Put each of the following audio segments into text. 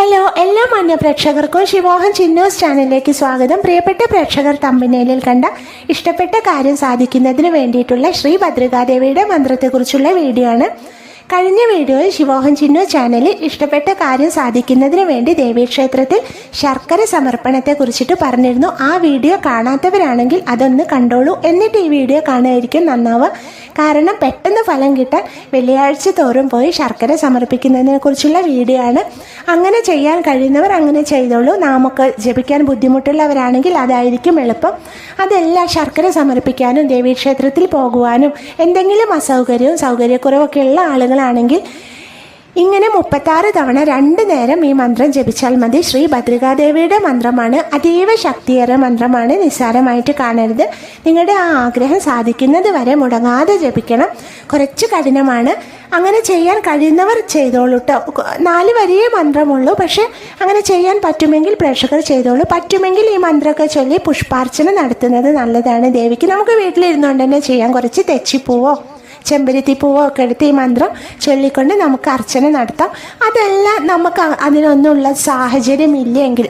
Hello എല്ലാ മാന്യ പ്രേക്ഷകർക്കും ശിവോഹൻ ചിന്നൂസ് ചാനലിലേക്ക് സ്വാഗതം. പ്രിയപ്പെട്ട പ്രേക്ഷകർ തമ്പനയിലിൽ കണ്ട ഇഷ്ടപ്പെട്ട കാര്യം സാധിക്കുന്നതിന് വേണ്ടിയിട്ടുള്ള ശ്രീ ഭദ്രകാദേവിയുടെ മന്ത്രത്തെക്കുറിച്ചുള്ള വീഡിയോ ആണ്. കഴിഞ്ഞ വീഡിയോയിൽ ശിവോഹൻ ചിന്നു ചാനലിൽ ഇഷ്ടപ്പെട്ട കാര്യം സാധിക്കുന്നതിന് വേണ്ടി ദേവീക്ഷേത്രത്തിൽ ശർക്കര സമർപ്പണത്തെ കുറിച്ചിട്ട് പറഞ്ഞിരുന്നു. ആ വീഡിയോ കാണാത്തവരാണെങ്കിൽ അതൊന്ന് കണ്ടോളൂ, എന്നിട്ട് ഈ വീഡിയോ കാണുമായിരിക്കും നന്നാവുക. കാരണം പെട്ടെന്ന് ഫലം കിട്ടാൻ വെള്ളിയാഴ്ച തോറും പോയി ശർക്കര സമർപ്പിക്കുന്നതിനെ കുറിച്ചുള്ള വീഡിയോ ആണ്. അങ്ങനെ ചെയ്യാൻ കഴിയുന്നവർ അങ്ങനെ ചെയ്തോളൂ. നമുക്ക് ജപിക്കാൻ ബുദ്ധിമുട്ടുള്ളവരാണെങ്കിൽ അതായിരിക്കും എളുപ്പം. അതെല്ലാം ശർക്കര സമർപ്പിക്കാനും ദേവീക്ഷേത്രത്തിൽ പോകുവാനും എന്തെങ്കിലും അസൗകര്യവും സൗകര്യക്കുറവൊക്കെ ഉള്ള ആളുകളാണെങ്കിൽ ഇങ്ങനെ 36 തവണ 2 നേരം ഈ മന്ത്രം ജപിച്ചാൽ മതി. ശ്രീ ഭദ്രകാദേവിയുടെ മന്ത്രമാണ്, അതീവ ശക്തിയേറിയ മന്ത്രമാണ്, നിസ്സാരമായിട്ട് കാണരുത്. നിങ്ങളുടെ ആ ആഗ്രഹം സാധിക്കുന്നത് വരെ മുടങ്ങാതെ ജപിക്കണം. കുറച്ച് കഠിനമാണ്, അങ്ങനെ ചെയ്യാൻ കഴിയുന്നവർ ചെയ്തോളൂ കേട്ടോ. 4 വരിയേ മന്ത്രമുള്ളൂ, പക്ഷെ അങ്ങനെ ചെയ്യാൻ പറ്റുമെങ്കിൽ പ്രേക്ഷകർ ചെയ്തോളൂ. പറ്റുമെങ്കിൽ ഈ മന്ത്രമൊക്കെ ചൊല്ലി പുഷ്പാർച്ചന നടത്തുന്നത് നല്ലതാണ് ദേവിക്ക്. നമുക്ക് വീട്ടിലിരുന്നുകൊണ്ട് തന്നെ ചെയ്യാം. കുറച്ച് തെച്ചിപ്പൂവോ ചെമ്പരത്തി പൂവോ ഒക്കെ എടുത്ത് ഈ മന്ത്രം ചൊല്ലിക്കൊണ്ട് നമുക്ക് അർച്ചന നടത്താം. അതെല്ലാം നമുക്ക് അതിനൊന്നുള്ള സാഹചര്യം ഇല്ലെങ്കിൽ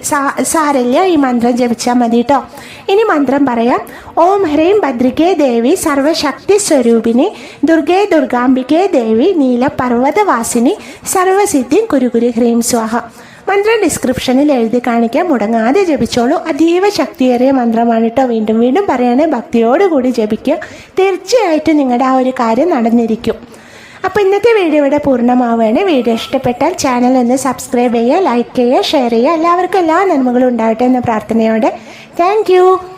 സാരല്ല, ഈ മന്ത്രം ജപിച്ചാൽ മതി കേട്ടോ. ഇനി മന്ത്രം പറയാം. ഓം ഹ്രീം ഭദ്രികേ ദേവി സർവശക്തി സ്വരൂപിണി ദുർഗേ ദുർഗാംബികേ ദേവി നീലപർവ്വതവാസിനി സർവസിദ്ധി കുരുകുരു ഹ്രീം സ്വാഹ. മന്ത്രം ഡിസ്ക്രിപ്ഷനിൽ എഴുതി കാണിക്കാൻ, മുടങ്ങാതെ ജപിച്ചോളൂ. അതീവ ശക്തിയേറിയ മന്ത്രമാണ് കേട്ടോ. വീണ്ടും വീണ്ടും പറയാണ്, ഭക്തിയോടുകൂടി ജപിക്കുക. തീർച്ചയായിട്ടും നിങ്ങളുടെ ആ ഒരു കാര്യം നടന്നിരിക്കും. അപ്പോൾ ഇന്നത്തെ വീഡിയോ ഇവിടെ പൂർണ്ണമാവുകയാണ്. വീഡിയോ ഇഷ്ടപ്പെട്ടാൽ ചാനൽ ഒന്ന് സബ്സ്ക്രൈബ് ചെയ്യുക, ലൈക്ക് ചെയ്യുക, ഷെയർ ചെയ്യുക. എല്ലാവർക്കും എല്ലാ നന്മകളും ഉണ്ടാവട്ടെ എന്ന പ്രാർത്ഥനയോടെ താങ്ക്